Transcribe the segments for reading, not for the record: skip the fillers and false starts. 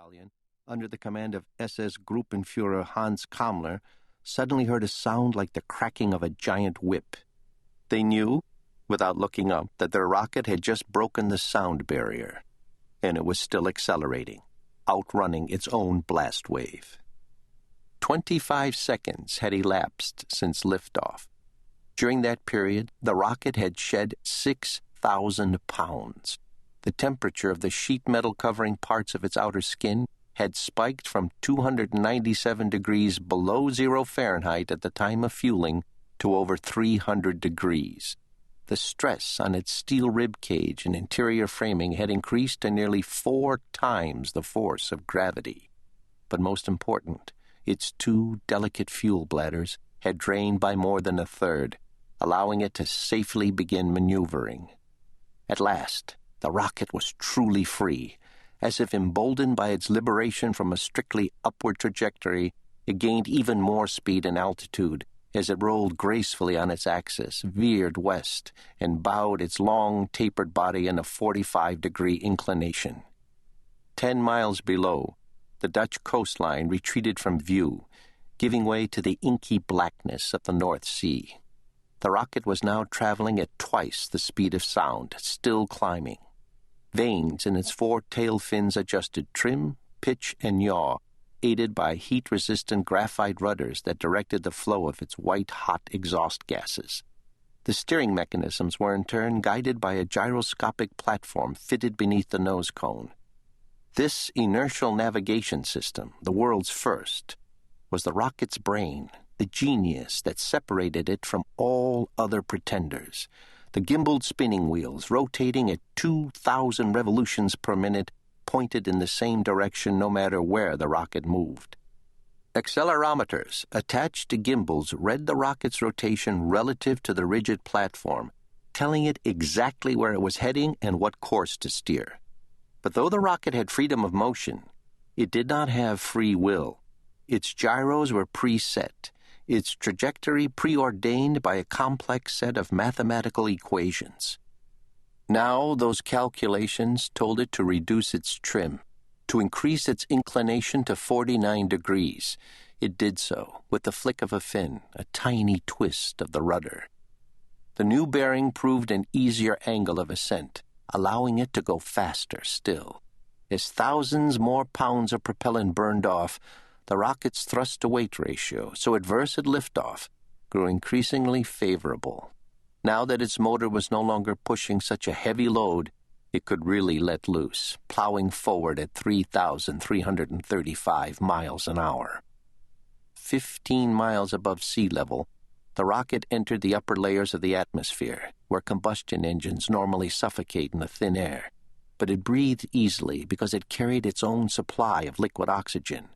Battalion, under the command of SS Gruppenführer Hans Kammler, suddenly heard a sound like the cracking of a giant whip. They knew, without looking up, that their rocket had just broken the sound barrier, and it was still accelerating, outrunning its own blast wave. 25 seconds had elapsed since liftoff. During that period, the rocket had shed 6,000 pounds. The temperature of the sheet metal covering parts of its outer skin had spiked from 297 degrees below 0 Fahrenheit at the time of fueling to over 300 degrees. The stress on its steel rib cage and interior framing had increased to nearly 4 times the force of gravity. But most important, its 2 delicate fuel bladders had drained by more than a third, allowing it to safely begin maneuvering. At last, the rocket was truly free. As if emboldened by its liberation from a strictly upward trajectory, it gained even more speed and altitude as it rolled gracefully on its axis, veered west, and bowed its long, tapered body in a 45-degree inclination. 10 miles below, the Dutch coastline retreated from view, giving way to the inky blackness of the North Sea. The rocket was now traveling at twice the speed of sound, still climbing. Vanes in its 4 tail fins adjusted trim, pitch, and yaw, aided by heat-resistant graphite rudders that directed the flow of its white-hot exhaust gases. The steering mechanisms were in turn guided by a gyroscopic platform fitted beneath the nose cone. This inertial navigation system, the world's first, was the rocket's brain, the genius that separated it from all other pretenders. The gimbaled spinning wheels, rotating at 2,000 revolutions per minute, pointed in the same direction no matter where the rocket moved. Accelerometers attached to gimbals read the rocket's rotation relative to the rigid platform, telling it exactly where it was heading and what course to steer. But though the rocket had freedom of motion, it did not have free will. Its gyros were preset, its trajectory preordained by a complex set of mathematical equations. Now those calculations told it to reduce its trim, to increase its inclination to 49 degrees. It did so, with the flick of a fin, a tiny twist of the rudder. The new bearing proved an easier angle of ascent, allowing it to go faster still. As thousands more pounds of propellant burned off, the rocket's thrust-to-weight ratio, so adverse at liftoff, grew increasingly favorable. Now that its motor was no longer pushing such a heavy load, it could really let loose, plowing forward at 3,335 miles an hour. 15 miles above sea level, the rocket entered the upper layers of the atmosphere, where combustion engines normally suffocate in the thin air. But it breathed easily because it carried its own supply of liquid oxygen.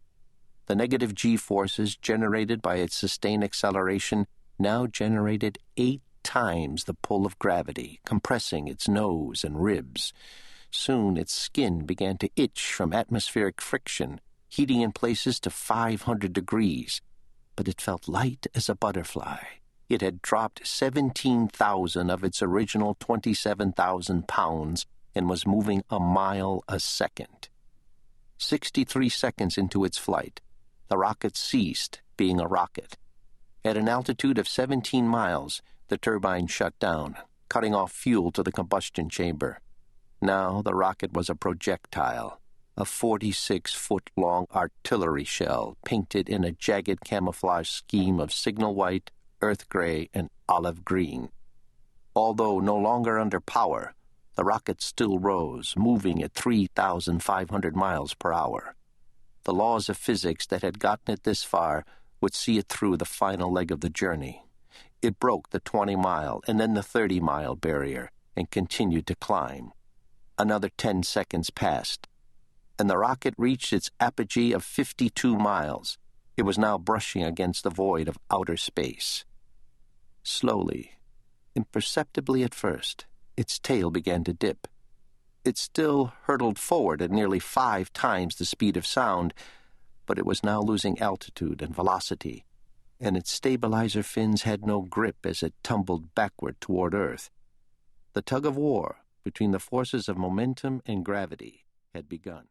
The negative G-forces generated by its sustained acceleration now generated 8 times the pull of gravity, compressing its nose and ribs. Soon its skin began to itch from atmospheric friction, heating in places to 500 degrees. But it felt light as a butterfly. It had dropped 17,000 of its original 27,000 pounds and was moving a mile a second. 63 seconds into its flight, the rocket ceased being a rocket. At an altitude of 17 miles, the turbine shut down, cutting off fuel to the combustion chamber. Now the rocket was a projectile, a 46-foot-long artillery shell painted in a jagged camouflage scheme of signal white, earth gray, and olive green. Although no longer under power, the rocket still rose, moving at 3,500 miles per hour. The laws of physics that had gotten it this far would see it through the final leg of the journey. It broke the 20-mile and then the 30-mile barrier and continued to climb. Another 10 seconds passed, and the rocket reached its apogee of 52 miles. It was now brushing against the void of outer space. Slowly, imperceptibly at first, its tail began to dip. It still hurtled forward at nearly 5 times the speed of sound, but it was now losing altitude and velocity, and its stabilizer fins had no grip as it tumbled backward toward Earth. The tug-of-war between the forces of momentum and gravity had begun.